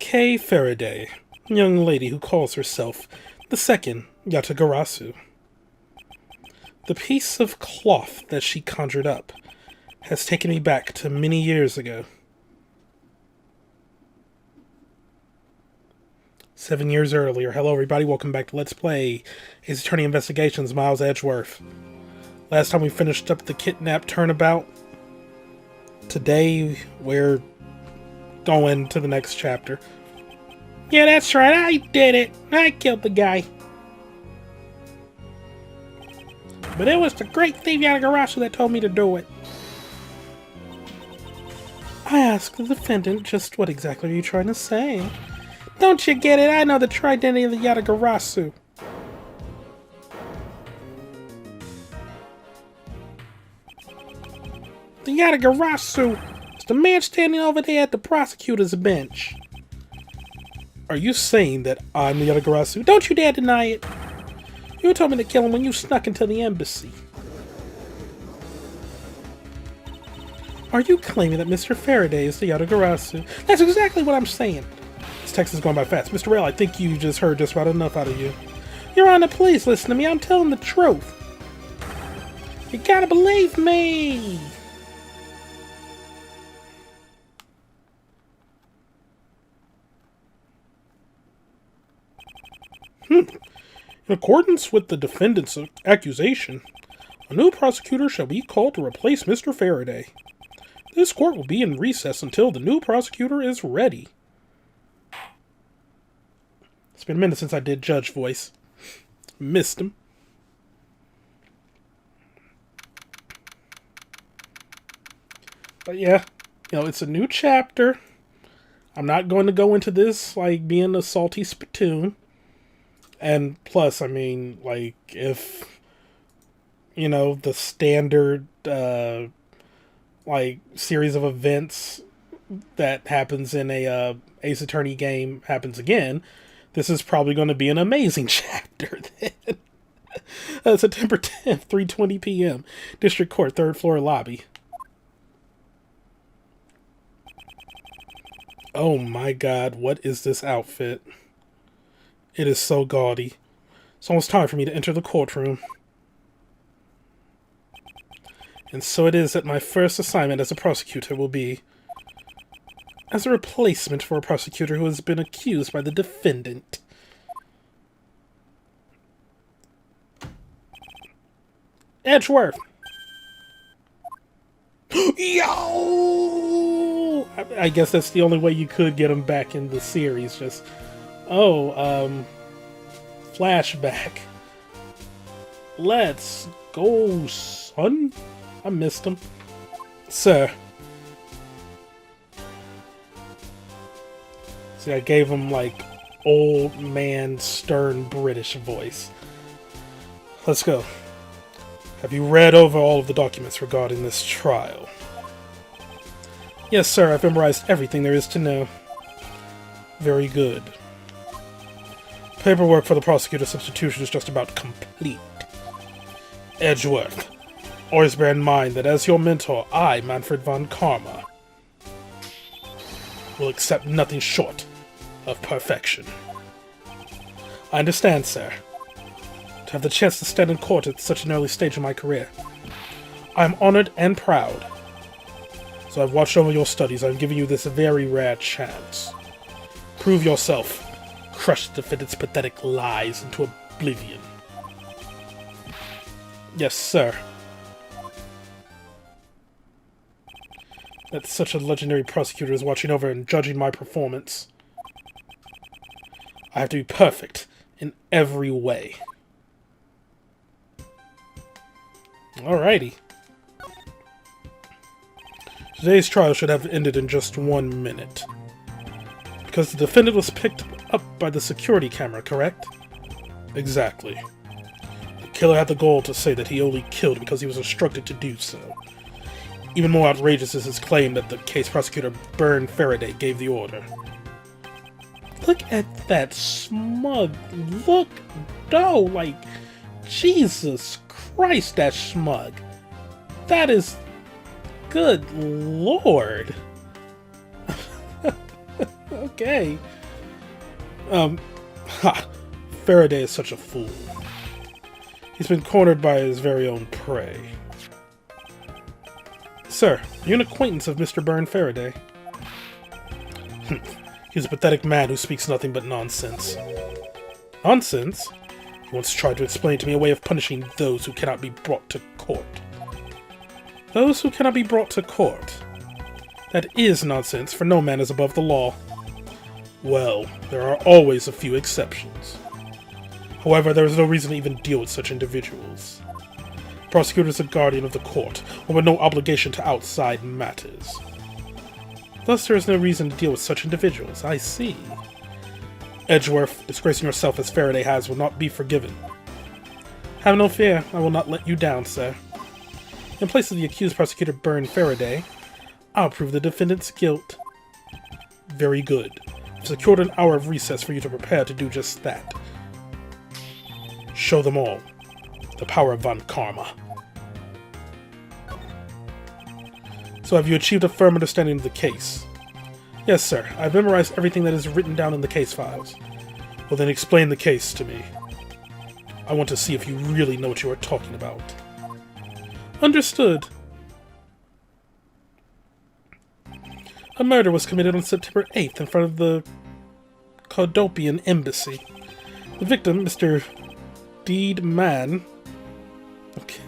Kay Faraday, young lady who calls herself the second Yatagarasu. The piece of cloth that she conjured up has taken me back to many years ago. 7 years earlier. Hello everybody, welcome back to Let's Play Ace Attorney Investigations, Miles Edgeworth. Last time we finished up the kidnap turnabout. Today we're going to the next chapter. Yeah, that's right, I did it. I killed the guy. But it was the great thief Yatagarasu that told me to do it. I asked the defendant, just what exactly are you trying to say? Don't you get it? I know the true identity of the Yatagarasu. The Yatagarasu is the man standing over there at the prosecutor's bench. Are you saying that I'm the Yatagarasu? Don't you dare deny it. You told me to kill him when you snuck into the embassy. Are you claiming that Mr. Faraday is the Yatagarasu? That's exactly what I'm saying. This text is going by fast. Mr. Rail, I think you just heard just about enough out of you. Your Honor, please listen to me. I'm telling the truth. You gotta believe me. In accordance with the defendant's accusation, a new prosecutor shall be called to replace Mr. Faraday. This court will be in recess until the new prosecutor is ready. It's been a minute since I did judge voice. Missed him. But yeah, it's a new chapter. I'm not going to go into this like being a salty spittoon. And plus, I mean, like, if, the standard, like, series of events that happens in a Ace Attorney game happens again, this is probably going to be an amazing chapter then. September 10th, 3:20 p.m. District Court, 3rd floor lobby. Oh my god, what is this outfit? It is so gaudy. It's almost time for me to enter the courtroom. And so it is that my first assignment as a prosecutor will be as a replacement for a prosecutor who has been accused by the defendant. Edgeworth! Yo! I guess that's the only way you could get him back in the series. Just, flashback. Let's go, son. I missed him. Sir. See, I gave him, like, old man, stern British voice. Let's go. Have you read over all of the documents regarding this trial? Yes, sir. I've memorized everything there is to know. Very good. Paperwork for the prosecutor substitution is just about complete. Edgeworth. Always bear in mind that as your mentor, I, Manfred von Karma, will accept nothing short of perfection. I understand, sir. To have the chance to stand in court at such an early stage in my career, I am honored and proud. So I've watched over your studies. I'm giving you this very rare chance. Prove yourself. Crush the defendant's pathetic lies into oblivion. Yes, sir. That such a legendary prosecutor is watching over and judging my performance. I have to be perfect in every way. Alrighty. Today's trial should have ended in just 1 minute. Because the defendant was picked up by the security camera, correct? Exactly. The killer had the goal to say that he only killed because he was instructed to do so. Even more outrageous is his claim that the case prosecutor Byrne Faraday gave the order. Look at that smug look, though. Like, Jesus Christ, that's smug. That is... Good Lord. Okay. Ha! Faraday is such a fool. He's been cornered by his very own prey. Sir, you're an acquaintance of Mr. Byrne Faraday. He's a pathetic man who speaks nothing but nonsense. Nonsense? He once tried to explain to me a way of punishing those who cannot be brought to court. Those who cannot be brought to court? That is nonsense, for no man is above the law. Well, there are always a few exceptions. However, there is no reason to even deal with such individuals. The prosecutor is a guardian of the court, and with no obligation to outside matters. Thus, there is no reason to deal with such individuals. I see. Edgeworth, disgracing yourself as Faraday has, will not be forgiven. Have no fear, I will not let you down, sir. In place of the accused prosecutor Byrne Faraday, I'll prove the defendant's guilt. Very good. I've secured an hour of recess for you to prepare to do just that. Show them all the power of Von Karma. So have you achieved a firm understanding of the case? Yes, sir. I've memorized everything that is written down in the case files. Well, then explain the case to me. I want to see if you really know what you are talking about. Understood. A murder was committed on September 8th in front of the Codopian embassy. The victim, Mr. Deed Man... Okay.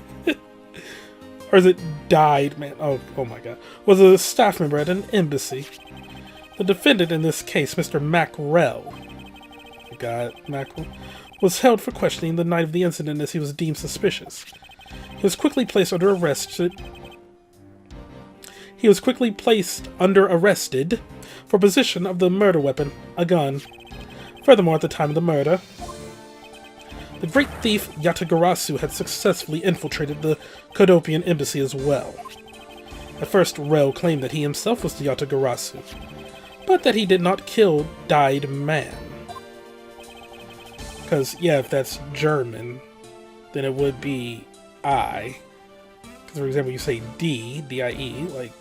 Or is it died, man? Oh my god. Was a staff member at an embassy. The defendant in this case, Mr. Mackrell, was held for questioning the night of the incident as he was deemed suspicious. He was quickly placed under arrest. He was quickly placed under arrested for possession of the murder weapon, a gun. Furthermore, at the time of the murder, the great thief Yatagarasu had successfully infiltrated the Codopian embassy as well. At first, Rel claimed that he himself was the Yatagarasu, but that he did not kill Died Man. Because, yeah, if that's German, then it would be I. Because, for example, you say D, D-I-E, like,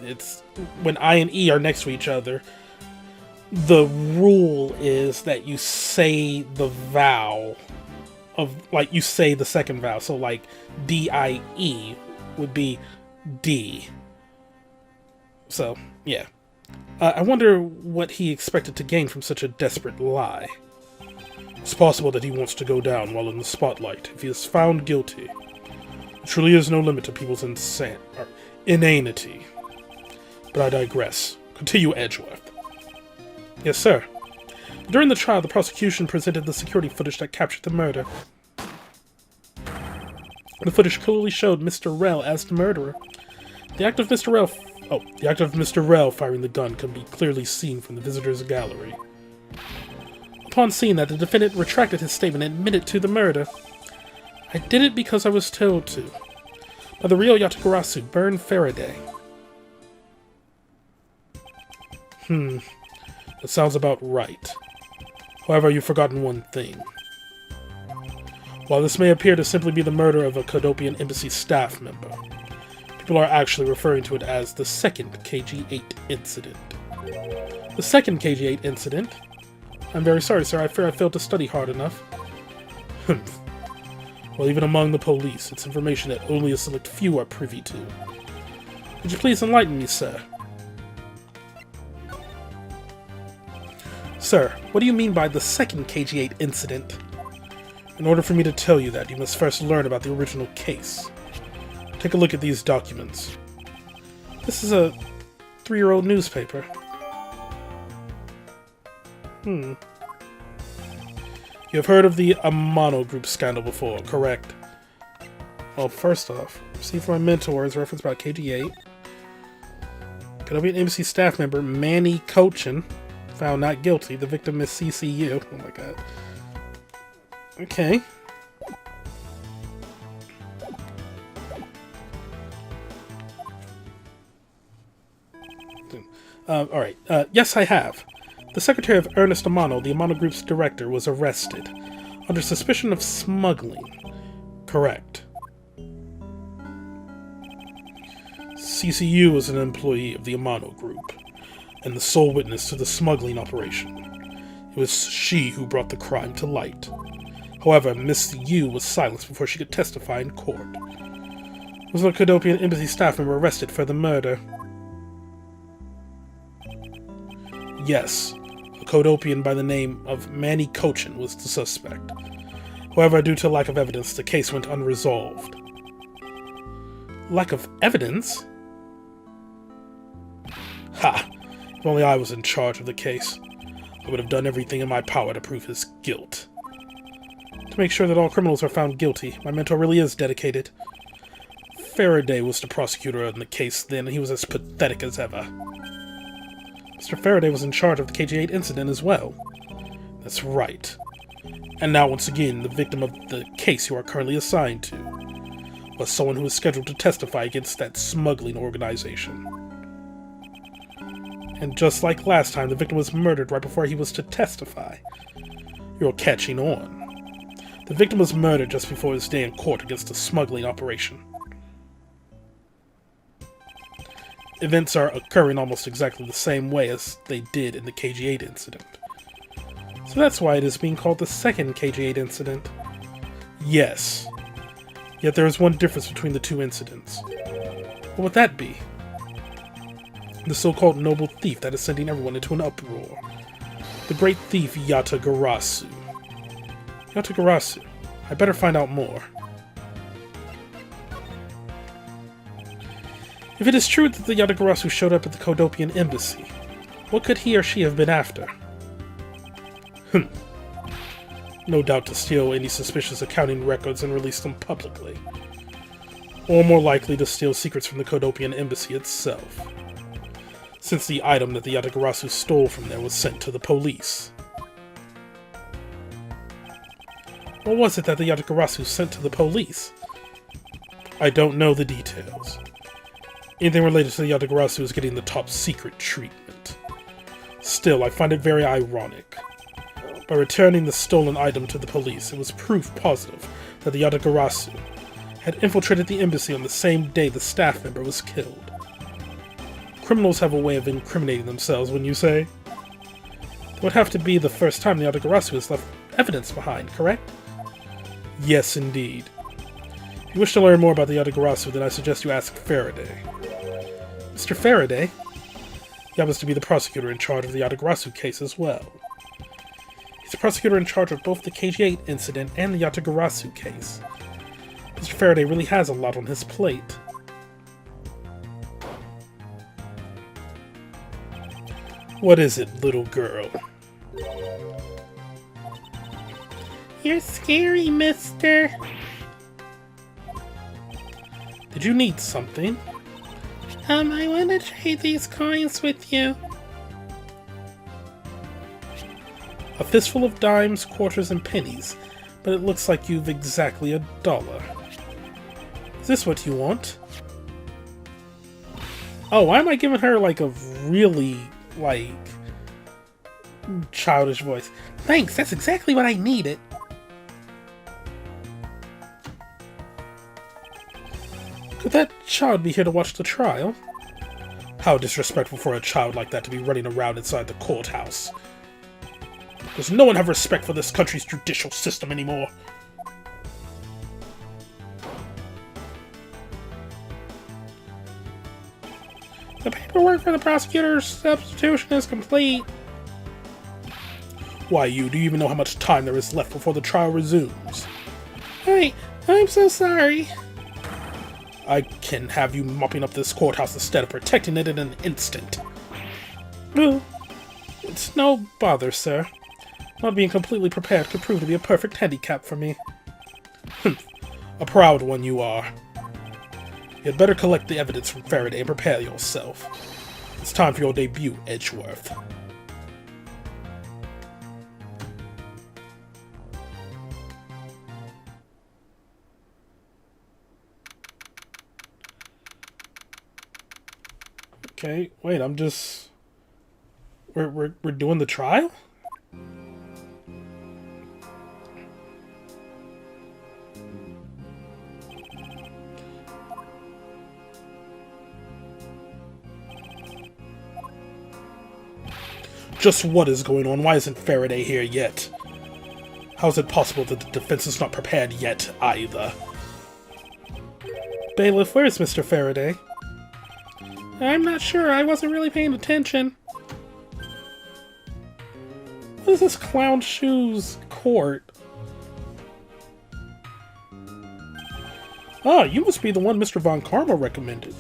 it's, when I and E are next to each other, the rule is that you say the vowel of, like, you say the second vowel. So, like, D-I-E would be D. So, yeah. I wonder what he expected to gain from such a desperate lie. It's possible that he wants to go down while in the spotlight if he is found guilty. There truly is no limit to people's inanity. But I digress. Continue, Edgeworth. Yes, sir. During the trial, the prosecution presented the security footage that captured the murder. The footage clearly showed Mr. Rel as the murderer. The act of Mr. Rel firing the gun can be clearly seen from the visitors' gallery. Upon seeing that, the defendant retracted his statement and admitted to the murder. I did it because I was told to. By the real Yatagarasu, Byrne Faraday. That sounds about right. However, you've forgotten one thing. While this may appear to simply be the murder of a Codopian embassy staff member, people are actually referring to it as the second KG-8 incident. The second KG-8 incident? I'm very sorry, sir. I fear I failed to study hard enough. Well, even among the police, it's information that only a select few are privy to. Would you please enlighten me, sir? Sir, what do you mean by the second KG-8 incident? In order for me to tell you that, you must first learn about the original case. Take a look at these documents. This is a 3-year-old newspaper. You have heard of the Amano Group scandal before, correct? Well, first off, see for my mentors reference about KG-8. Codopian embassy staff member Manny Cochin found not guilty. The victim is CCU. Oh my god. Okay. Alright. Yes, I have. The secretary of Ernest Amano, the Amano Group's director, was arrested under suspicion of smuggling. Correct. CCU is an employee of the Amano Group and the sole witness to the smuggling operation. It was she who brought the crime to light. However, Miss Yu was silenced before she could testify in court. Was a Kodopian embassy staff member arrested for the murder? Yes, a Kodopian by the name of Manny Cochin was the suspect. However, due to lack of evidence, the case went unresolved. Lack of evidence? Ha! If only I was in charge of the case, I would have done everything in my power to prove his guilt. To make sure that all criminals are found guilty, my mentor really is dedicated. Faraday was the prosecutor in the case then, and he was as pathetic as ever. Mr. Faraday was in charge of the KG-8 incident as well. That's right. And now, once again, the victim of the case you are currently assigned to was someone who was scheduled to testify against that smuggling organization. And just like last time, the victim was murdered right before he was to testify. You're catching on. The victim was murdered just before his day in court against a smuggling operation. Events are occurring almost exactly the same way as they did in the KG-8 incident. So that's why it is being called the second KG-8 incident. Yes. Yet there is one difference between the two incidents. What would that be? The so-called noble thief that is sending everyone into an uproar. The great thief Yatagarasu. Yatagarasu. I better find out more. If it is true that the Yatagarasu showed up at the Kodopian embassy, what could he or she have been after? No doubt to steal any suspicious accounting records and release them publicly. Or more likely to steal secrets from the Kodopian embassy itself, since the item that the Yatagarasu stole from there was sent to the police. What was it that the Yatagarasu sent to the police? I don't know the details. Anything related to the Yatagarasu is getting the top secret treatment. Still, I find it very ironic. By returning the stolen item to the police, it was proof positive that the Yatagarasu had infiltrated the embassy on the same day the staff member was killed. Criminals have a way of incriminating themselves, wouldn't you say? It would have to be the first time the Yatagarasu has left evidence behind, correct? Yes, indeed. If you wish to learn more about the Yatagarasu, then I suggest you ask Faraday. Mr. Faraday? He happens to be the prosecutor in charge of the Yatagarasu case as well. He's the prosecutor in charge of both the KG-8 incident and the Yatagarasu case. Mr. Faraday really has a lot on his plate. What is it, little girl? You're scary, mister. Did you need something? I want to trade these coins with you. A fistful of dimes, quarters, and pennies, but it looks like you've exactly $1. Is this what you want? Oh, why am I giving her, like, a really, like, childish voice? Thanks, that's exactly what I needed. Could that child be here to watch the trial? How disrespectful for a child like that to be running around inside the courthouse. Does no one have respect for this country's judicial system anymore? The paperwork for the prosecutor's substitution is complete. Why, do you even know how much time there is left before the trial resumes? Hey, I'm so sorry. I can have you mopping up this courthouse instead of protecting it in an instant. Well, it's no bother, sir. Not being completely prepared could prove to be a perfect handicap for me. A proud one you are. You'd better collect the evidence from Faraday and prepare yourself. It's time for your debut, Edgeworth. Okay, wait, I'm just... We're doing the trial? Just what is going on? Why isn't Faraday here yet? How is it possible that the defense is not prepared yet, either? Bailiff, where's Mr. Faraday? I'm not sure. I wasn't really paying attention. What is this clown shoes court? Ah, you must be the one Mr. Von Karma recommended.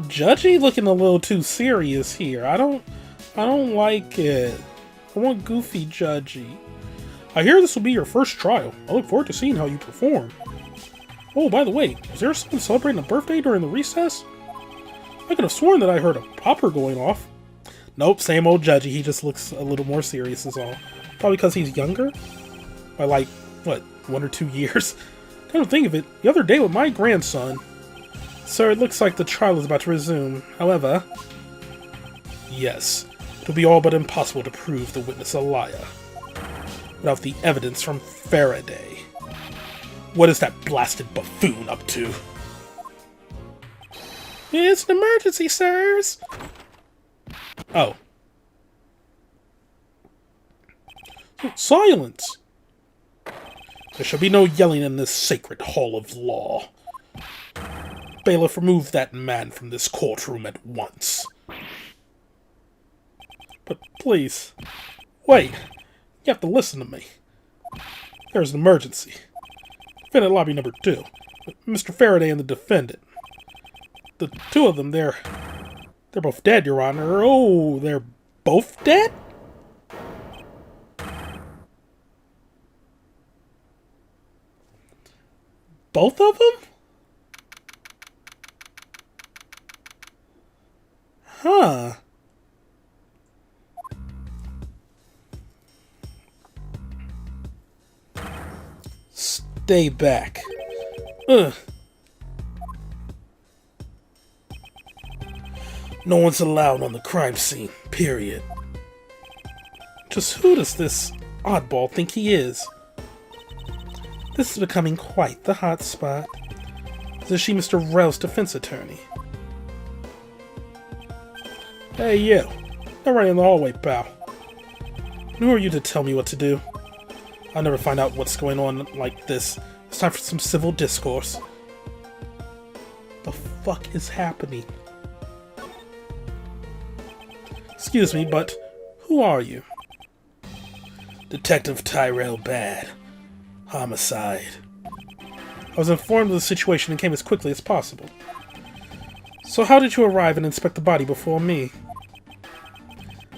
Judgy looking a little too serious here. I don't like it. I want goofy Judgy. I hear this will be your first trial. I look forward to seeing how you perform. Oh, by the way, was there someone celebrating a birthday during the recess? I could have sworn that I heard a popper going off. Nope, same old Judgy. He just looks a little more serious is all. Probably because he's younger? By like, what, 1 or 2 years? Come to think of it, the other day with my grandson. Sir, it looks like the trial is about to resume. However, yes, it will be all but impossible to prove the witness a liar without the evidence from Faraday. What is that blasted buffoon up to? It's an emergency, sirs! Oh. Silence! There shall be no yelling in this sacred hall of law. Bailiff, remove that man from this courtroom at once. But please, wait. You have to listen to me. There's an emergency. Defendant lobby number 2. Mr. Faraday and the defendant. The two of them, they're both dead, Your Honor. Oh, they're both dead? Both of them? Huh. Stay back. Ugh. No one's allowed on the crime scene, period. Just who does this oddball think he is? This is becoming quite the hot spot. Is she Mr. Rel's defense attorney? Hey, you. They're right in the hallway, pal. Who are you to tell me what to do? I'll never find out what's going on like this. It's time for some civil discourse. The fuck is happening? Excuse me, but who are you? Detective Tyrell Bad. Homicide. I was informed of the situation and came as quickly as possible. So how did you arrive and inspect the body before me?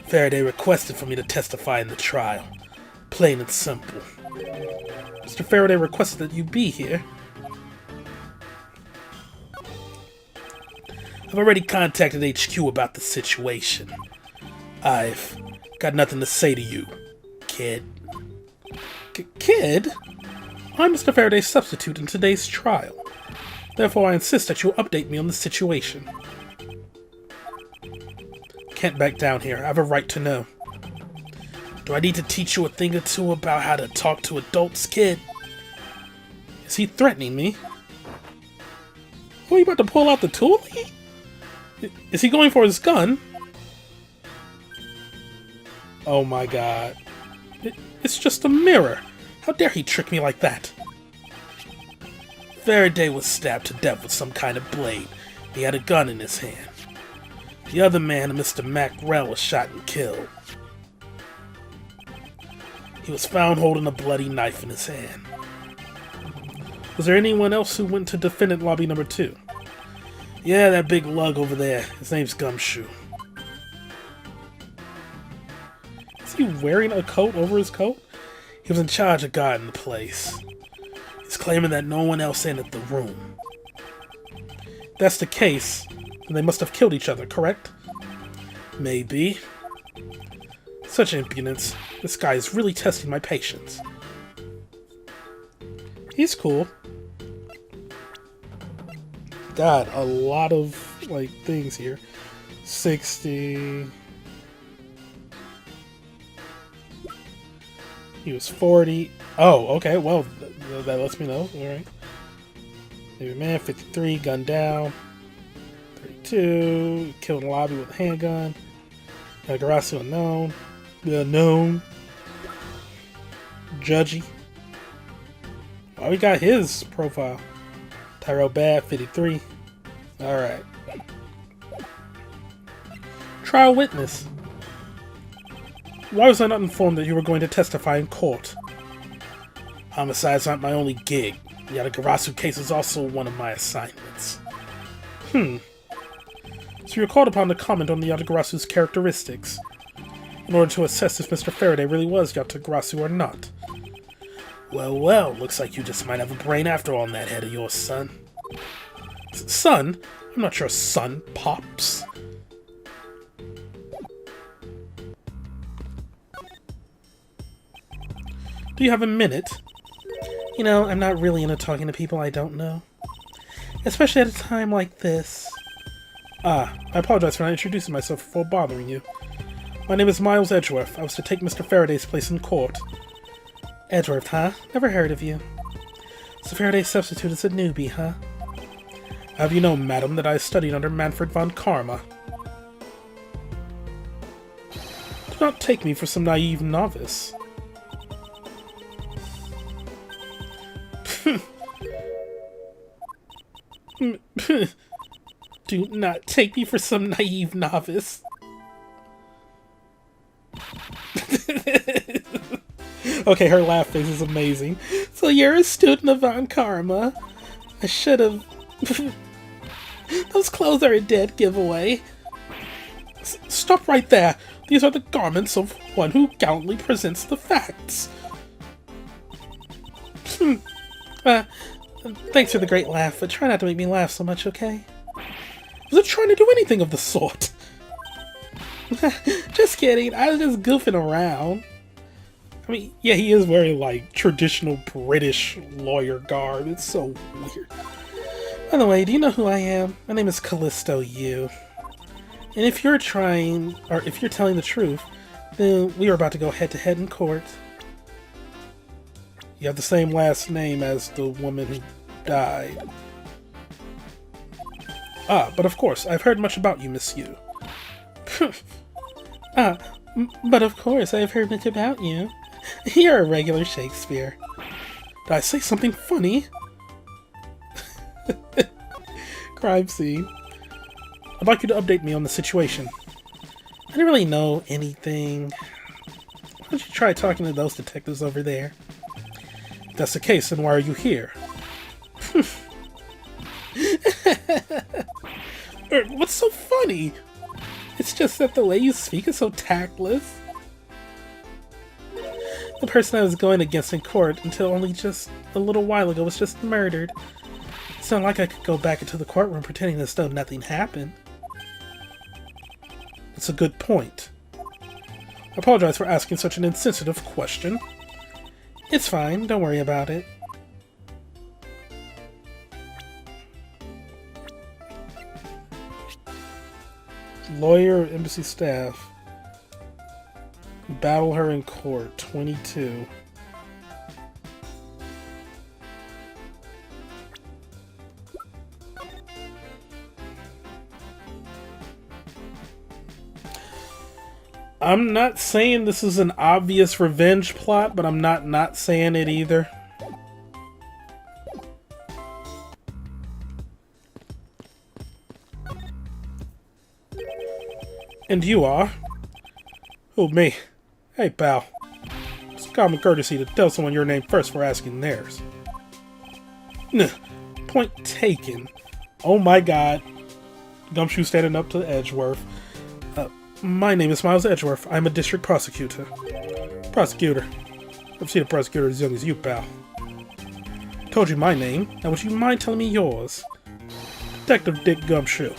Faraday requested for me to testify in the trial. Plain and simple. Mr. Faraday requested that you be here. I've already contacted HQ about the situation. I've got nothing to say to you, kid. Kid? I'm Mr. Faraday's substitute in today's trial. Therefore, I insist that you update me on the situation. Can't back down here. I have a right to know. Do I need to teach you a thing or two about how to talk to adults, kid? Is he threatening me? Oh, you about to pull out the toolie? Is he going for his gun? Oh my god. It's just a mirror. How dare he trick me like that? Faraday was stabbed to death with some kind of blade. He had a gun in his hand. The other man, Mr. Macrell, was shot and killed. He was found holding a bloody knife in his hand. Was there anyone else who went to defendant lobby number 2? Yeah, that big lug over there. His name's Gumshoe. Is he wearing a coat over his coat? He was in charge of guarding the place. He's claiming that no one else entered the room. If that's the case, then they must have killed each other, correct? Maybe. Such impudence. This guy is really testing my patience. He's cool. God, a lot of, like, things here. 60... He was 40. Oh, okay, well, that lets me know. Alright. Maybe man, 53, gun down. 32, killed in the lobby with a handgun. Garasu unknown. The unknown. Judgy. Oh, we got his profile. Tyrell Bad, 53. Alright. Trial witness. Why was I not informed that you were going to testify in court? Homicides aren't my only gig. The Yatagarasu case is also one of my assignments. So you're called upon to comment on the Yatagarasu's characteristics, in order to assess if Mr. Faraday really was Yatagarasu or not. Well, well, looks like you just might have a brain after all in that head of yours, son. Son? I'm not your son, Pops. Do you have a minute? You know, I'm not really into talking to people I don't know. Especially at a time like this. I apologize for not introducing myself before bothering you. My name is Miles Edgeworth. I was to take Mr. Faraday's place in court. Edgeworth, huh? Never heard of you. So Faraday's substitute is a newbie, huh? Have you known, madam, that I studied under Manfred von Karma? Do not take me for some naive novice. Do not take me for some naive novice. Okay, her laugh face is amazing. So you're a student of Von Karma. I should have... Those clothes are a dead giveaway. Stop right there. These are the garments of one who gallantly presents the facts. Thanks for the great laugh, but try not to make me laugh so much, okay? I wasn't trying to do anything of the sort. Just kidding, I was just goofing around. I mean, yeah, he is wearing, like, traditional British lawyer garb. It's so weird. By the way, do you know who I am? My name is Callisto Yu. And if you're telling the truth, then we are about to go head-to-head in court. You have the same last name as the woman who died. But of course, I've heard much about you, Miss Yu. But of course, I've heard much about you. You're a regular Shakespeare. Did I say something funny? Crime scene. I'd like you to update me on the situation. I didn't really know anything. Why don't you try talking to those detectives over there? If that's the case, then why are you here? What's so funny? It's just that the way you speak is so tactless. The person I was going against in court until only just a little while ago was just murdered. It's not like I could go back into the courtroom pretending as though nothing happened. It's a good point. I apologize for asking such an insensitive question. It's fine, don't worry about it. Lawyer, embassy staff. Battle her in court, 22. I'm not saying this is an obvious revenge plot, but I'm not saying it either. And you are? Who, me? Hey, pal. It's common courtesy to tell someone your name first for asking theirs. Point taken. Oh my god. Gumshoe standing up to Edgeworth. My name is Miles Edgeworth. I'm a district prosecutor. Prosecutor. I've seen a prosecutor as young as you, pal. Told you my name. Now would you mind telling me yours? Detective Dick Gumshoe.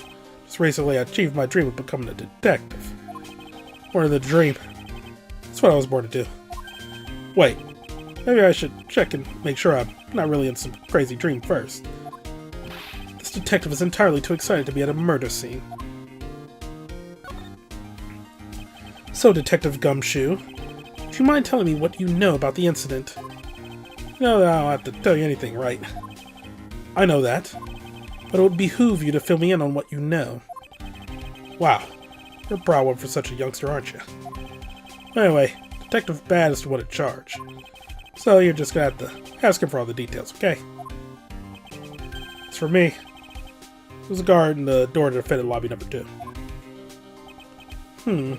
Just recently I achieved my dream of becoming a detective. Born in the dream. That's what I was born to do. Wait. Maybe I should check and make sure I'm not really in some crazy dream first. This detective is entirely too excited to be at a murder scene. So, Detective Gumshoe, would you mind telling me what you know about the incident? You know that I don't have to tell you anything, right? I know that, but it would behoove you to fill me in on what you know. Wow, you're a proud one for such a youngster, aren't you? Anyway, Detective Bad is the one in charge, so you're just gonna have to ask him for all the details, okay? As for me, there's a guard in the door to defendant lobby number 2.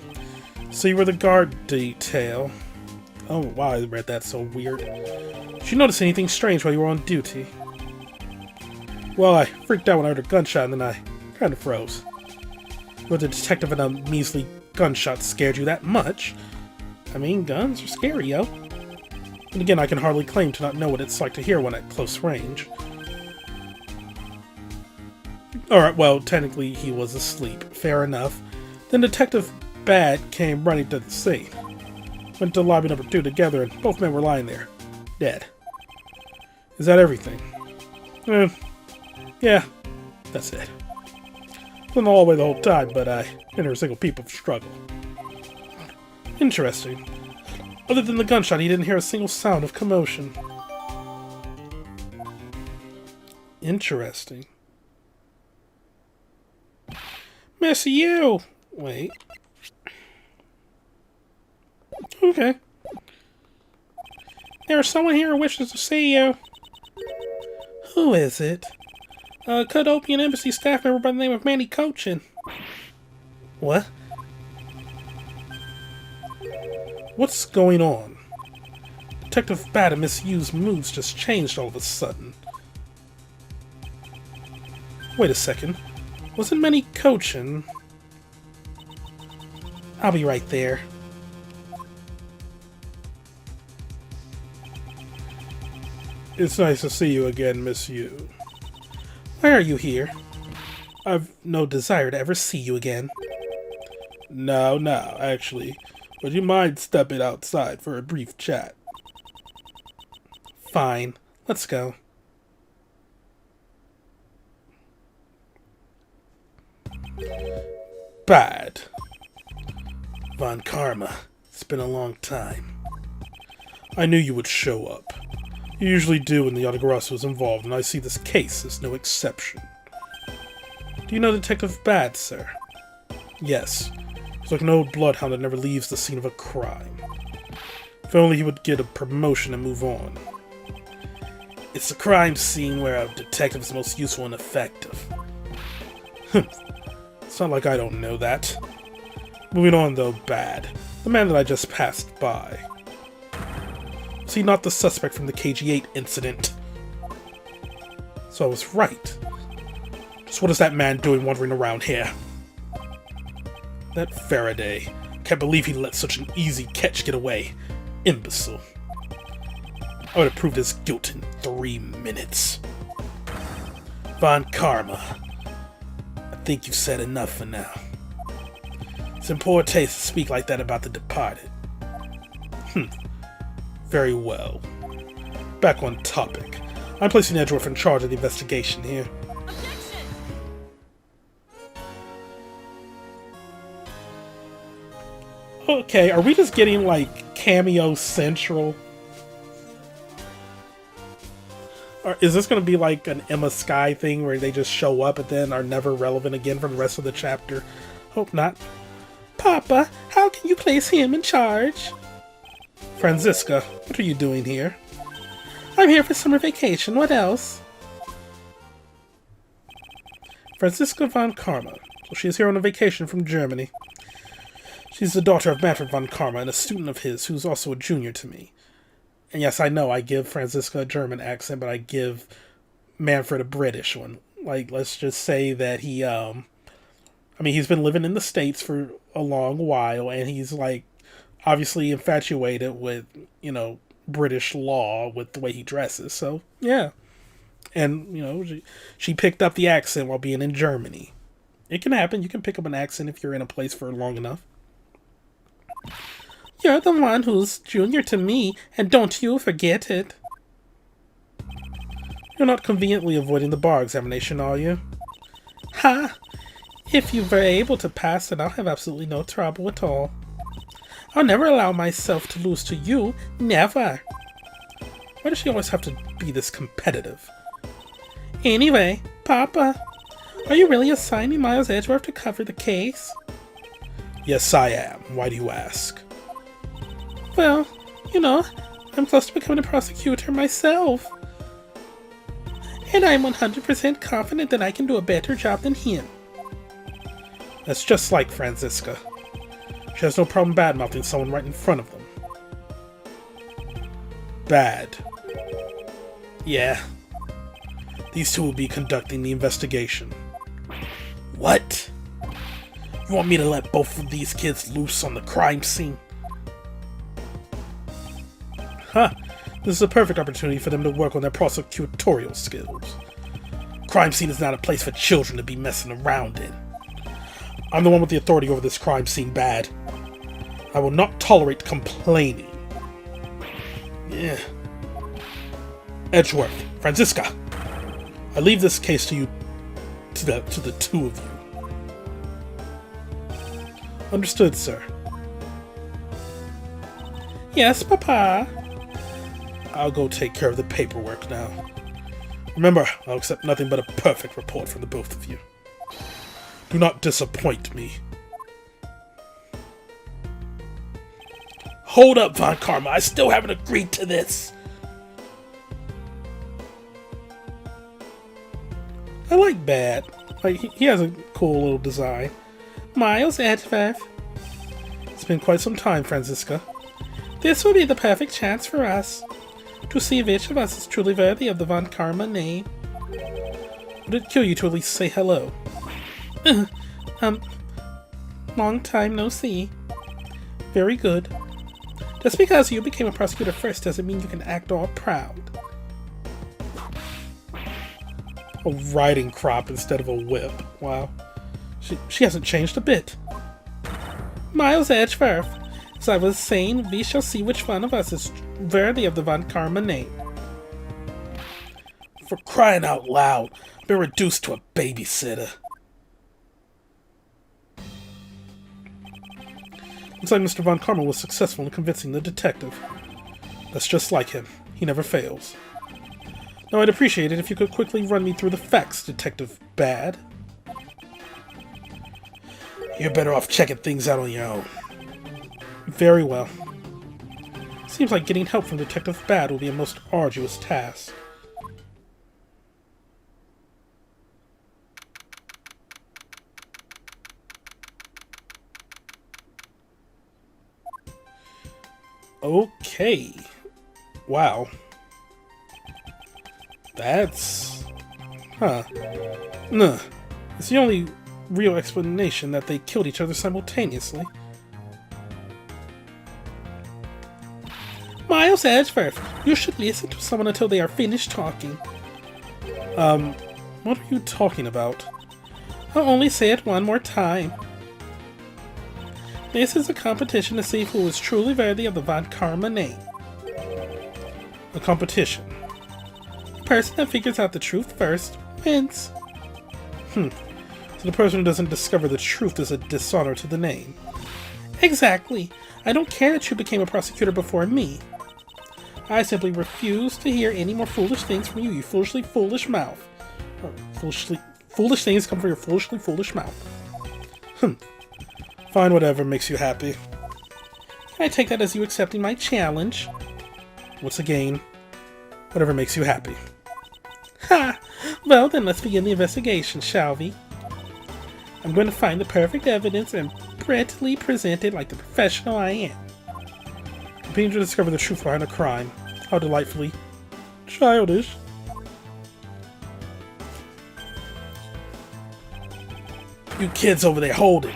So you were the guard detail. Oh wow, I read that so weird. Did you notice anything strange while you were on duty? Well, I freaked out when I heard a gunshot and then I kind of froze. But the detective and a measly gunshot scared you that much? I mean, guns are scary, yo. And again, I can hardly claim to not know what it's like to hear one at close range. Alright, well, technically he was asleep. Fair enough. Then Detective Bad came running to the scene. Went to lobby number 2 together and both men were lying there. Dead. Is that everything? Yeah, that's it. Wasn't all the way the whole time, but I didn't hear a single peep of struggle. Interesting. Other than the gunshot, he didn't hear a single sound of commotion. Interesting. Miss you! Wait. Okay. There's someone here who wishes to see you. Who is it? A Cadopian Embassy staff member by the name of Manny Cochin. What? What's going on? Detective Bad and Miss Yu's moods just changed all of a sudden. Wait a second. Wasn't Manny Cochin? I'll be right there. It's nice to see you again, Miss Yu. Why are you here? I've no desire to ever see you again. No, actually. Would you mind stepping outside for a brief chat? Fine. Let's go. Bad. Von Karma. It's been a long time. I knew you would show up. You usually do when the Yatagarasu is involved, and I see this case as no exception. Do you know Detective Bad, sir? Yes. He's like an old bloodhound that never leaves the scene of a crime. If only he would get a promotion and move on. It's the crime scene where a detective is most useful and effective. It's not like I don't know that. Moving on, though, Bad. The man that I just passed by. Was he not the suspect from the KG-8 incident? So I was right. Just what is that man doing wandering around here? That Faraday. Can't believe he let such an easy catch get away. Imbecile. I would have proved his guilt in 3 minutes. Von Karma. I think you've said enough for now. It's in poor taste to speak like that about the departed. Very well. Back on topic. I'm placing Edgeworth in charge of the investigation here. Objection! Okay, are we just getting, like, cameo central? Or is this going to be like an Emma Sky thing where they just show up and then are never relevant again for the rest of the chapter? Hope not. Papa, how can you place him in charge? Franziska, what are you doing here? I'm here for summer vacation. What else? Franziska von Karma. So she is here on a vacation from Germany. She's the daughter of Manfred von Karma and a student of his who's also a junior to me. And yes, I know I give Franziska a German accent, but I give Manfred a British one. Like, let's just say that he, I mean, he's been living in the States for a long while, and he's, like, obviously infatuated with, you know, British law with the way he dresses. So, yeah. And, you know, she picked up the accent while being in Germany. It can happen. You can pick up an accent if you're in a place for long enough. You're the one who's junior to me, and don't you forget it. You're not conveniently avoiding the bar examination, are you? Ha! If you were able to pass it, I'll have absolutely no trouble at all. I'll never allow myself to lose to you. Never. Why does she always have to be this competitive? Anyway, Papa, are you really assigning Miles Edgeworth to cover the case? Yes, I am. Why do you ask? Well, you know, I'm close to becoming a prosecutor myself. And I'm 100% confident that I can do a better job than him. That's just like Franziska. She has no problem bad-mouthing someone right in front of them. Bad. Yeah. These two will be conducting the investigation. What? You want me to let both of these kids loose on the crime scene? Huh. This is a perfect opportunity for them to work on their prosecutorial skills. Crime scene is not a place for children to be messing around in. I'm the one with the authority over this crime scene, Bad. I will not tolerate complaining. Yeah. Edgeworth, Franziska, I leave this case to you, to the two of you. Understood, sir. Yes, Papa. I'll go take care of the paperwork now. Remember, I'll accept nothing but a perfect report from the both of you. Do not disappoint me. Hold up, Von Karma. I still haven't agreed to this. I like Bad. Like, he has a cool little design. Miles Edgeworth. It's been quite some time, Franziska. This will be the perfect chance for us to see which of us is truly worthy of the Von Karma name. Would it kill you to at least say hello? Long time no see. Very good. Just because you became a prosecutor first doesn't mean you can act all proud. A riding crop instead of a whip. Wow. She hasn't changed a bit. Miles Edgeworth. As I was saying, we shall see which one of us is worthy of the Von Karma name. For crying out loud, I've been reduced to a babysitter. Looks like Mr. Von Karma was successful in convincing the detective. That's just like him. He never fails. Now, I'd appreciate it if you could quickly run me through the facts, Detective Bad. You're better off checking things out on your own. Very well. Seems like getting help from Detective Bad will be a most arduous task. Okay. Wow. That's... Huh. Nah. It's the only real explanation that they killed each other simultaneously. Miles Edgeworth, you should listen to someone until they are finished talking. What are you talking about? I'll only say it one more time. This is a competition to see who is truly worthy of the Von Karma name. A competition. The person that figures out the truth first wins. So the person who doesn't discover the truth is a dishonor to the name. Exactly. I don't care that you became a prosecutor before me. I simply refuse to hear any more foolish things from you, you foolishly foolish mouth. Foolish things come from your foolishly foolish mouth. Fine, whatever makes you happy. Can I take that as you accepting my challenge? What's the gain? Whatever makes you happy. Ha! Well, then let's begin the investigation, shall we? I'm going to find the perfect evidence and prettily present it like the professional I am. Continue to discover the truth behind a crime. How delightfully childish. You kids over there, hold it.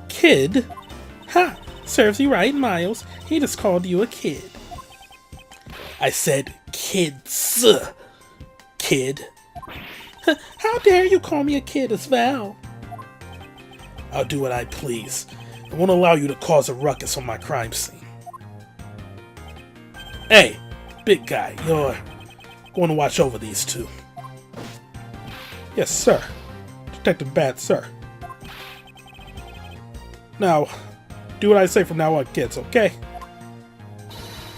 Kid? Ha! Serves you right, Miles. He just called you a kid. I said kids. Kid. How dare you call me a kid as well? I'll do what I please. I won't allow you to cause a ruckus on my crime scene. Hey, big guy, you're going to watch over these two. Yes, sir. Detective Bad, sir. Now, do what I say from now on, kids, okay?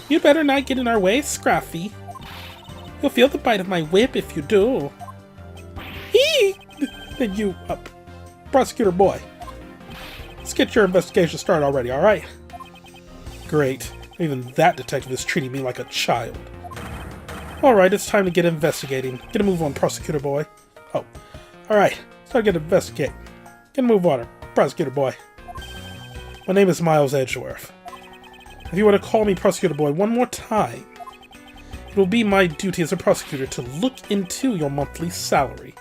You better not get in our way, Scruffy. You'll feel the bite of my whip if you do. Then you, prosecutor boy. Let's get your investigation started already, alright? Great. Even that detective is treating me like a child. Alright, it's time to get investigating. Get a move on, prosecutor boy. Oh, alright. Start getting investigating. Get a move on, prosecutor boy. My name is Miles Edgeworth. If you were to call me prosecutor boy one more time, it will be my duty as a prosecutor to look into your monthly salary.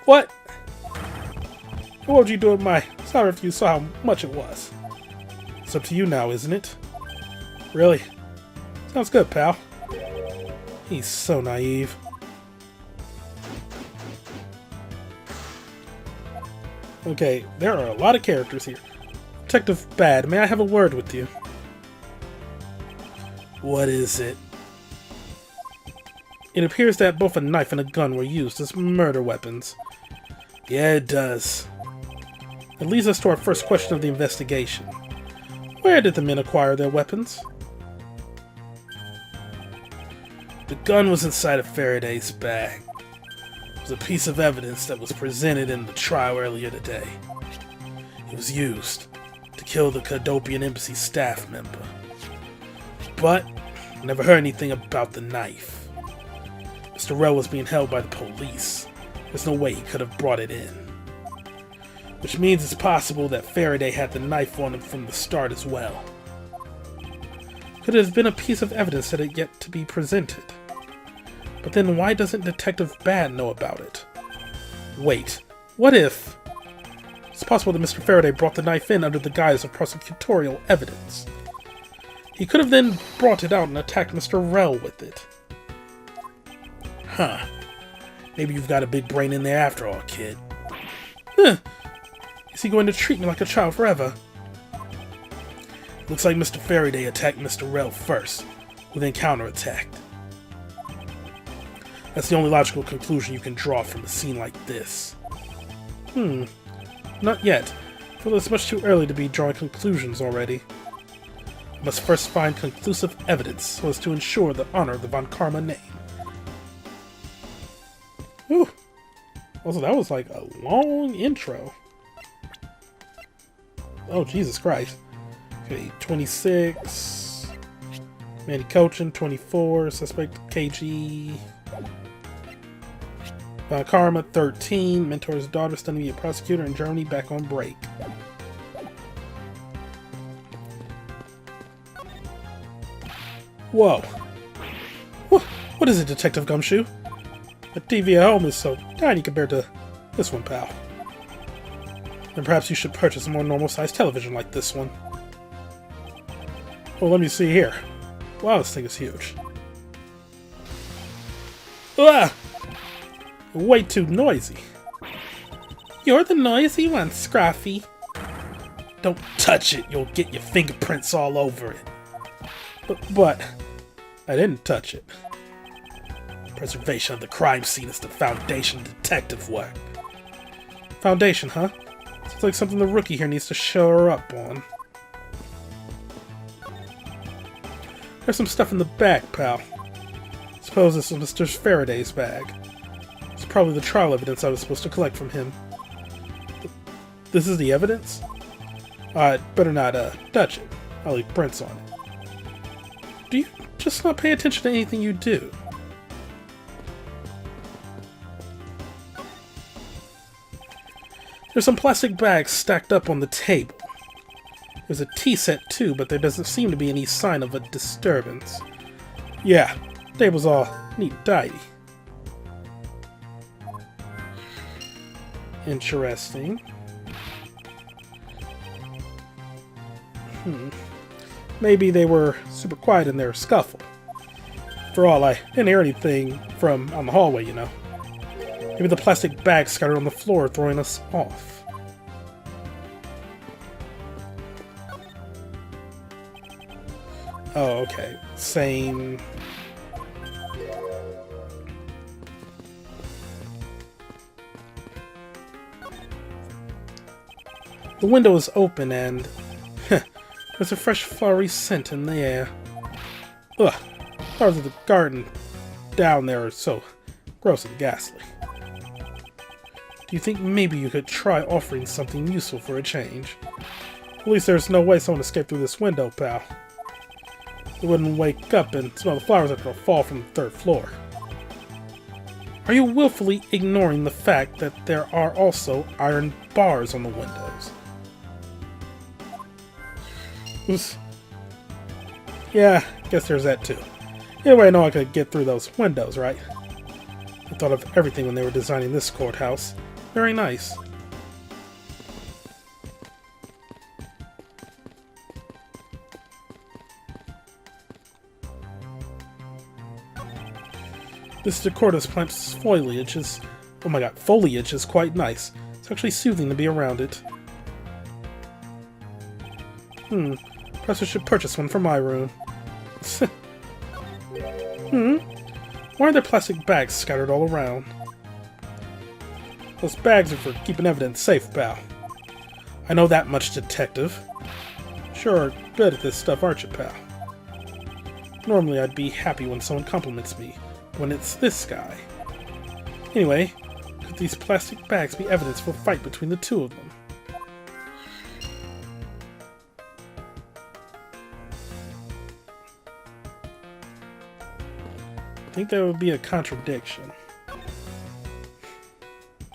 What? What would you do with my salary if you saw how much it was? It's up to you now, isn't it? Really? Sounds good, pal. He's so naive. Okay, there are a lot of characters here. Detective Bad, may I have a word with you? What is it? It appears that both a knife and a gun were used as murder weapons. Yeah, it does. It leads us to our first question of the investigation. Where did the men acquire their weapons? The gun was inside of Faraday's bag. It was a piece of evidence that was presented in the trial earlier today. It was used to kill the Cadopian Embassy staff member. But I never heard anything about the knife. Mr. Rell was being held by the police. There's no way he could have brought it in. Which means it's possible that Faraday had the knife on him from the start as well. Could it have been a piece of evidence that had yet to be presented? But then why doesn't Detective Bad know about it? Wait, what if... It's possible that Mr. Faraday brought the knife in under the guise of prosecutorial evidence. He could have then brought it out and attacked Mr. Rell with it. Huh. Maybe you've got a big brain in there after all, kid. Huh. Is he going to treat me like a child forever? Looks like Mr. Faraday attacked Mr. Rell first, who then counterattacked. That's the only logical conclusion you can draw from a scene like this. Not yet. I feel it's much too early to be drawing conclusions already. I must first find conclusive evidence so as to ensure the honor of the Von Karma name. Whew. Also, that was like a long intro. Oh, Jesus Christ. Okay, 26. Mandy Cochin, 24. Suspect KG. Karma, 13. Mentor's daughter studying to be a prosecutor in Germany, back on break. Whoa. What is it, Detective Gumshoe? The TV at home is so tiny compared to this one, pal. Then perhaps you should purchase a more normal-sized television like this one. Well, let me see here. Wow, this thing is huge. Ah! Way too noisy. You're the noisy one, Scruffy. Don't touch it, you'll get your fingerprints all over it. But I didn't touch it. Preservation of the crime scene is the foundation of detective work. Foundation, huh? Sounds like something the rookie here needs to show her up on. There's some stuff in the back, pal. Suppose this is Mr. Faraday's bag. It's probably the trial evidence I was supposed to collect from him. This is the evidence? Better not touch it. I'll leave prints on it. Do you just not pay attention to anything you do? There's some plastic bags stacked up on the table. There's a tea set too, but there doesn't seem to be any sign of a disturbance. Yeah, the table's all neat and tidy. Interesting. Maybe they were super quiet in their scuffle. For all, I didn't hear anything from on the hallway, you know. Maybe the plastic bags scattered on the floor throwing us off. Oh, okay. Same. The window is open and there's a fresh flowery scent in the air. Ugh, flowers of the garden down there are so gross and ghastly. Do you think maybe you could try offering something useful for a change? At least there's no way someone escaped through this window, pal. They wouldn't wake up and smell the flowers after a fall from the 3rd floor. Are you willfully ignoring the fact that there are also iron bars on the windows? Oops. Yeah, guess there's that too. Anyway, I know I could get through those windows, right? I thought of everything when they were designing this courthouse. Very nice. This decorative plant's foliage is... oh my god, foliage is quite nice. It's actually soothing to be around it. Perhaps I should purchase one for my room. Why are there plastic bags scattered all around? Those bags are for keeping evidence safe, pal. I know that much, detective. Sure, good at this stuff, aren't you, pal? Normally I'd be happy when someone compliments me. When it's this guy. Anyway, could these plastic bags be evidence for a fight between the two of them? I think there would be a contradiction.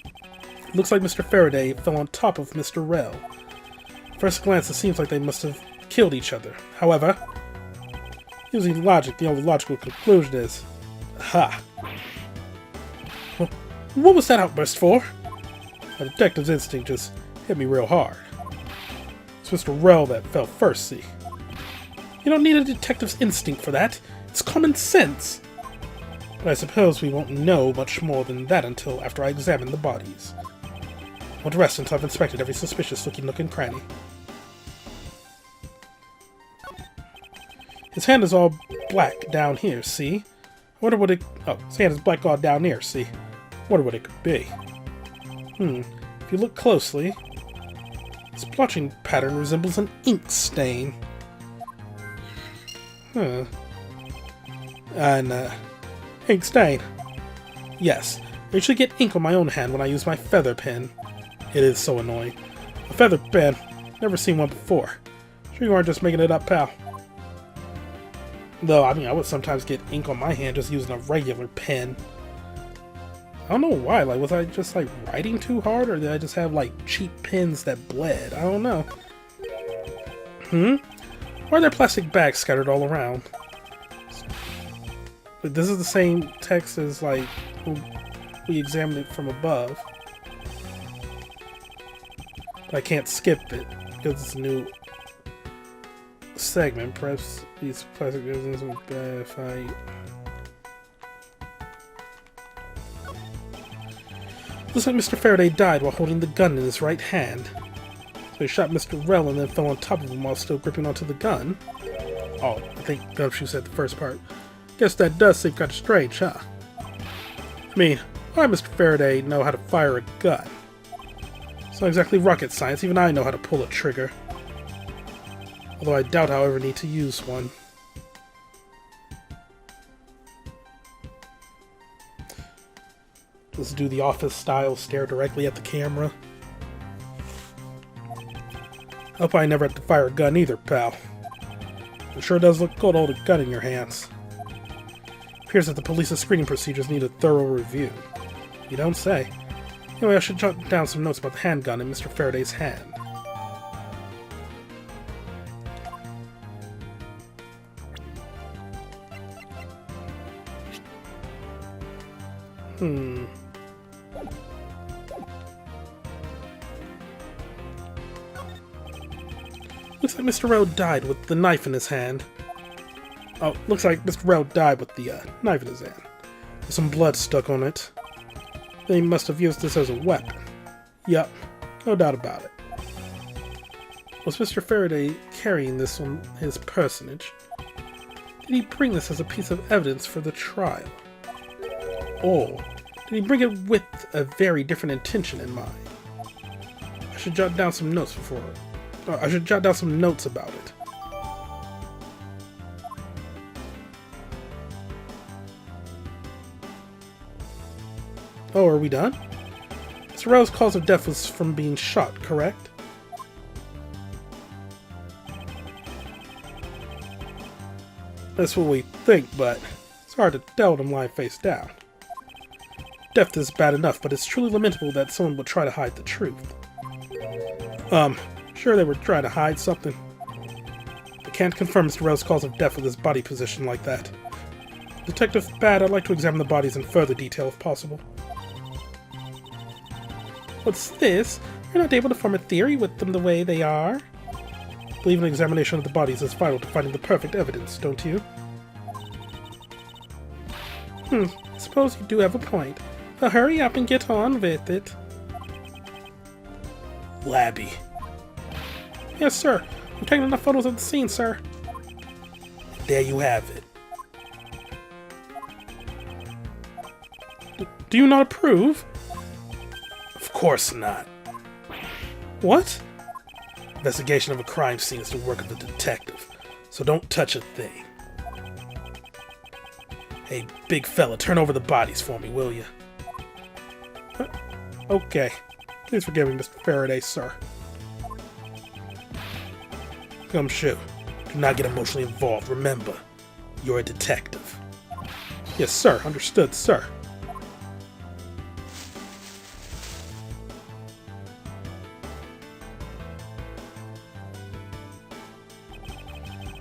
It looks like Mr. Faraday fell on top of Mr. Rell. First glance, it seems like they must have killed each other. However, using logic, the only logical conclusion is... ha! What was that outburst for? My detective's instinct just hit me real hard. It's Mr. Rell that fell first, see? You don't need a detective's instinct for that. It's common sense. But I suppose we won't know much more than that until after I examine the bodies. I won't rest until I've inspected every suspicious-looking nook and cranny. His hand is all black down here, see? I wonder what it... oh, his hand is black all down here, see? Wonder what it could be. If you look closely, this blotching pattern resembles an ink stain. Ink stain. Yes, I usually get ink on my own hand when I use my feather pen. It is so annoying. A feather pen? Never seen one before. Sure you aren't just making it up, pal? Though, I mean, I would sometimes get ink on my hand just using a regular pen. I don't know why. Like, was I just, like, writing too hard? Or did I just have, like, cheap pens that bled? I don't know. Why are there plastic bags scattered all around? But this is the same text as, like, we examined it from above. But I can't skip it because it's a new segment. Perhaps these plastic bags will if I... Looks like Mr. Faraday died while holding the gun in his right hand. So he shot Mr. Rell and then fell on top of him while still gripping onto the gun. Oh, I think Gumshoe said the first part. Guess that does seem kind of strange, huh? I mean, why Mr. Faraday know how to fire a gun? It's not exactly rocket science, even I know how to pull a trigger. Although I doubt I'll ever need to use one. Let's do the Office style, stare directly at the camera. Hope I never have to fire a gun either, pal. It sure does look good to hold a gun in your hands. Appears that the police's screening procedures need a thorough review. You don't say. Anyway, I should jot down some notes about the handgun in Mr. Faraday's hand. Looks like Mr. Rell died with the knife in his hand. Oh, looks like Mr. Rell died with the knife in his hand. There's some blood stuck on it. They must have used this as a weapon. Yup, no doubt about it. Was Mr. Faraday carrying this on his personage? Did he bring this as a piece of evidence for the trial? Or did he bring it with a very different intention in mind? I should jot down some notes about it. Oh, are we done? Mr. Rel's cause of death was from being shot, correct? That's what we think, but it's hard to tell them lying face down. Death is bad enough, but it's truly lamentable that someone would try to hide the truth. Sure they were trying to hide something. I can't confirm Mr. Rel's cause of death with his body position like that. Detective Bad, I'd like to examine the bodies in further detail if possible. What's this? You're not able to form a theory with them the way they are? I believe an examination of the bodies is vital to finding the perfect evidence, don't you? Suppose you do have a point. But hurry up and get on with it. Labby. Yes, sir. I'm taking enough photos of the scene, sir. There you have it. Do you not approve? Of course not. What? Investigation of a crime scene is the work of a detective, so don't touch a thing. Hey, big fella, turn over the bodies for me, will you? Okay. Please forgive me, Mr. Faraday, sir. Gumshoe, do not get emotionally involved. Remember, you're a detective. Yes, sir. Understood, sir.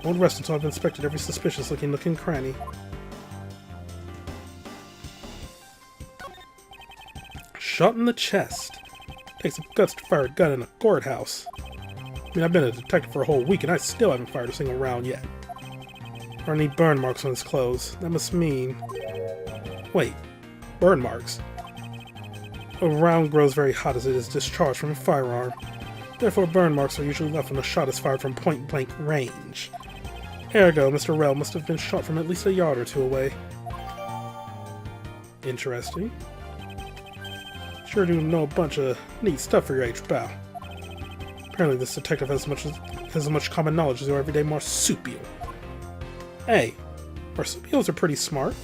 Won't rest until I've inspected every suspicious-looking nook and cranny. Shot in the chest. Takes some guts to fire a gun in a courthouse. I mean, I've been a detective for a whole week and I still haven't fired a single round yet. Or any burn marks on his clothes. That must mean... Wait. Burn marks? A round grows very hot as it is discharged from a firearm. Therefore, burn marks are usually left when a shot is fired from point-blank range. Ergo, Mr. Rel must have been shot from at least a yard or two away. Interesting. Sure do know a bunch of neat stuff for your age, pal. Apparently this detective has as much common knowledge as your everyday marsupial. Hey, marsupials are pretty smart.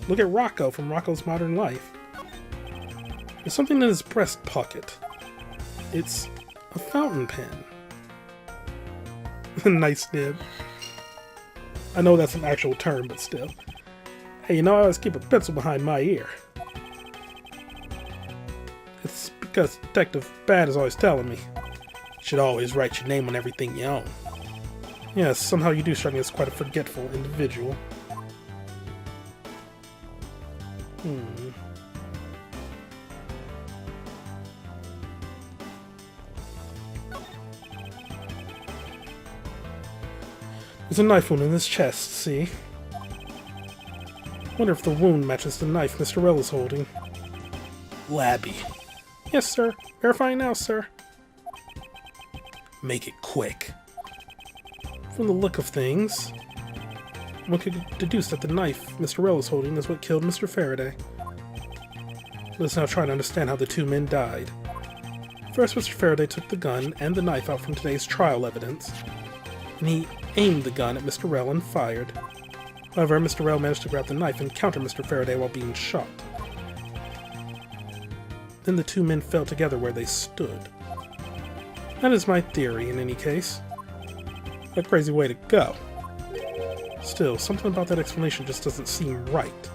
Look at Rocco from Rocco's Modern Life. There's something in his breast pocket. It's a fountain pen. Nice nib. I know that's an actual term, but still. Hey, you know, I always keep a pencil behind my ear. It's because Detective Bad is always telling me. You should always write your name on everything you own. Yes, somehow you do strike me as quite a forgetful individual. There's a knife wound in his chest, see? Wonder if the wound matches the knife Mr. Rel is holding. Labby. Yes, sir. Verifying now, sir. Make it quick. From the look of things, one could deduce that the knife Mr. Rel is holding is what killed Mr. Faraday. Let's now try to understand how the two men died. First, Mr. Faraday took the gun and the knife out from today's trial evidence, and he aimed the gun at Mr. Rel and fired. However, Mr. Rel managed to grab the knife and counter Mr. Faraday while being shot. Then the two men fell together where they stood. That is my theory, in any case. A crazy way to go. Still, something about that explanation just doesn't seem right.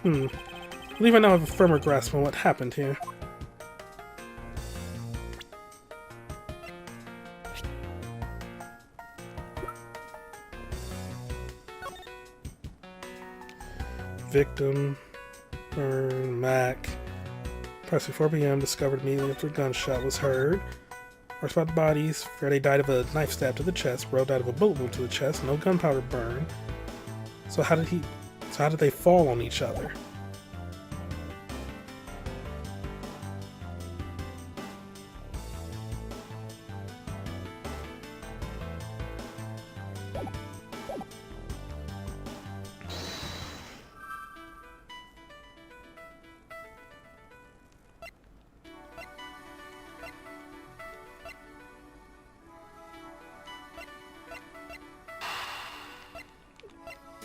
I believe I now have a firmer grasp on what happened here. Victim, burn, Mac. Approximately 4 p.m. discovered immediately after a gunshot was heard. First about the bodies, Faraday died of a knife stab to the chest, Rel died of a bullet wound to the chest, no gunpowder burn. So how did they fall on each other?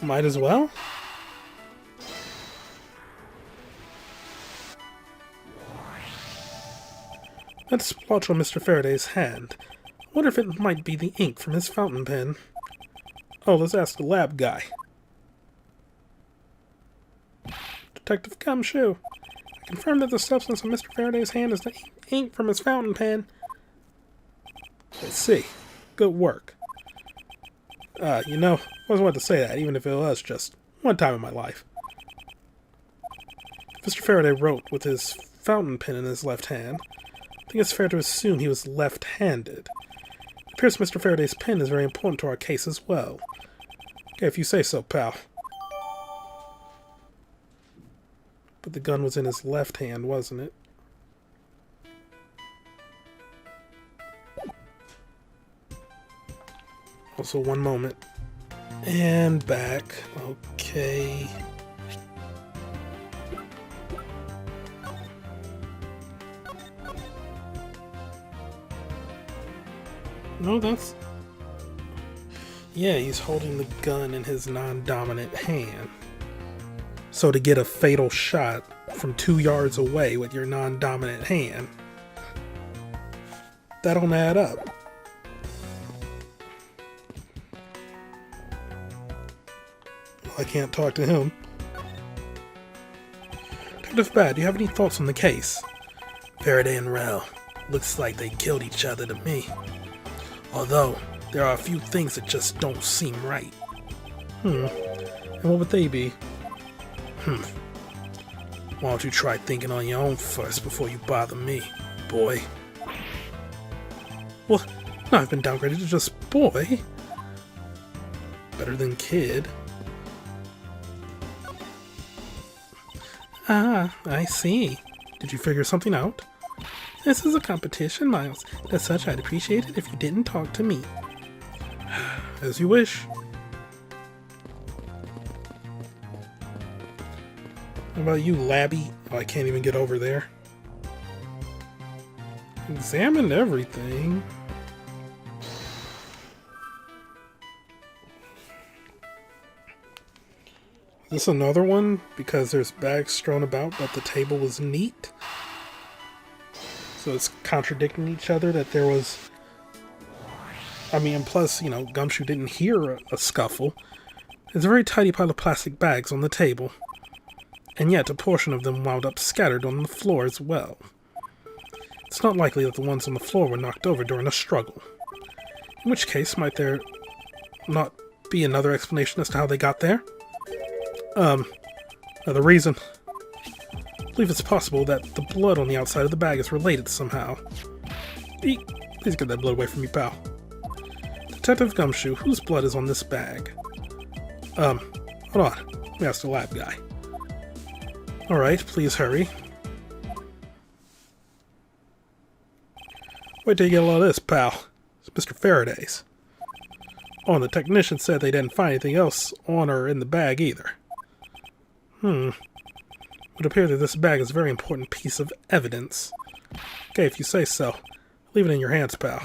Might as well. That splotch on Mr. Faraday's hand. I wonder if it might be the ink from his fountain pen. Oh, let's ask the lab guy. Detective Gumshoe, I confirm that the substance on Mr. Faraday's hand is the ink from his fountain pen. Let's see. Good work. You know, I wasn't about to say that, even if it was just one time in my life. Mr. Faraday wrote with his fountain pen in his left hand. I think it's fair to assume he was left-handed. It appears Mr. Faraday's pen is very important to our case as well. Okay, if you say so, pal. But the gun was in his left hand, wasn't it? Also, one moment. And back. Okay. No, that's... Yeah, he's holding the gun in his non-dominant hand. So to get a fatal shot from 2 yards away with your non-dominant hand, that don't add up. Well, I can't talk to him. Detective Bad, do you have any thoughts on the case? Faraday and Rel. Looks like they killed each other to me. Although, there are a few things that just don't seem right. And what would they be? Why don't you try thinking on your own first before you bother me, boy? Well, now I've been downgraded to just boy. Better than kid. Ah, I see. Did you figure something out? This is a competition, Miles. As such, I'd appreciate it if you didn't talk to me. As you wish. How about you, Labby? Oh, I can't even get over there. Examined everything. Is this another one? Because there's bags strewn about, but the table was neat. So it's contradicting each other that there was... I mean, and plus, you know, Gumshoe didn't hear a scuffle. There's a very tidy pile of plastic bags on the table. And yet, a portion of them wound up scattered on the floor as well. It's not likely that the ones on the floor were knocked over during a struggle. In which case, might there not be another explanation as to how they got there? The reason... I believe it's possible that the blood on the outside of the bag is related somehow. Please get that blood away from me, pal. Detective Gumshoe, whose blood is on this bag? Hold on. Let me ask the lab guy. Alright, please hurry. Wait till you get a lot of this, pal. It's Mr. Faraday's. Oh, and the technician said they didn't find anything else on or in the bag either. It would appear that this bag is a very important piece of evidence. Okay, if you say so. Leave it in your hands, pal.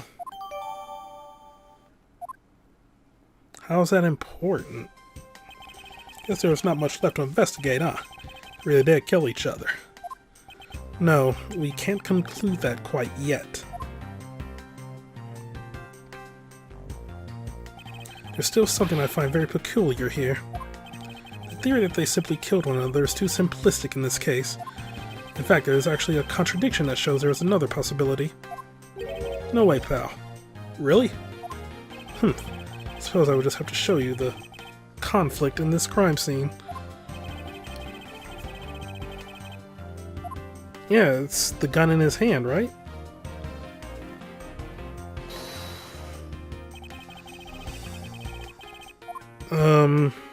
How's that important? Guess there was not much left to investigate, huh? Really did kill each other. No, we can't conclude that quite yet. There's still something I find very peculiar here. The theory that they simply killed one another is too simplistic in this case. In fact, there is actually a contradiction that shows there is another possibility. No way, pal. Really? Suppose I would just have to show you the conflict in this crime scene. Yeah, it's the gun in his hand, right?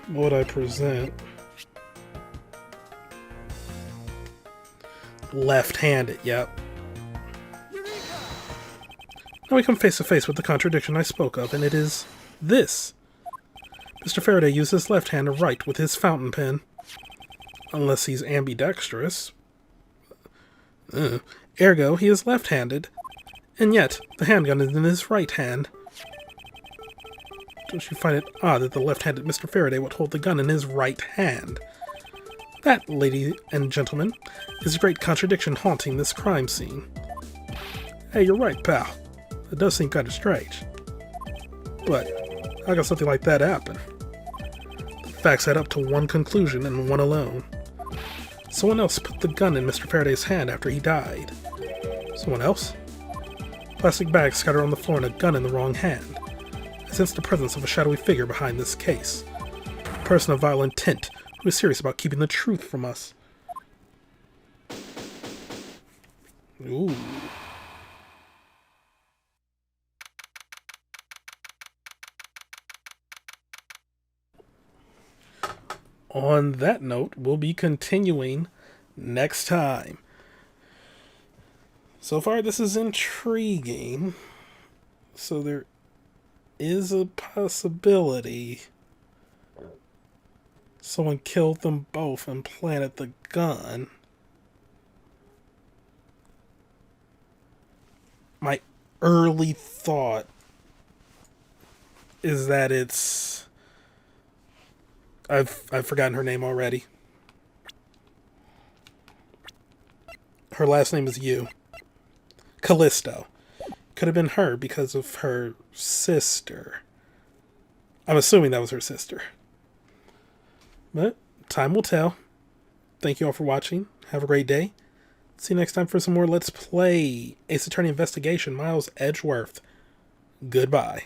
What would I present? Left-handed, yep. Now we come face to face with the contradiction I spoke of, and it is this. Mr. Faraday used his left hand to write with his fountain pen. Unless he's ambidextrous. Ergo, he is left-handed. And yet, the handgun is in his right hand. Don't you find it odd that the left-handed Mr. Faraday would hold the gun in his right hand? That, ladies and gentlemen, is a great contradiction haunting this crime scene. Hey, you're right, pal. It does seem kind of strange. But how can something like that happen? The facts add up to one conclusion and one alone. Someone else put the gun in Mr. Faraday's hand after he died. Someone else? Plastic bags scattered on the floor and a gun in the wrong hand. I sense the presence of a shadowy figure behind this case. A person of vile intent who is serious about keeping the truth from us. Ooh. On that note, we'll be continuing next time. So far, this is intriguing. So there is a possibility someone killed them both and planted the gun. My early thought is that it's... I've forgotten her name already. Her last name is Yu. Callisto. Could have been her because of her sister. I'm assuming that was her sister. But time will tell. Thank you all for watching. Have a great day. See you next time for some more Let's Play Ace Attorney Investigation, Miles Edgeworth. Goodbye.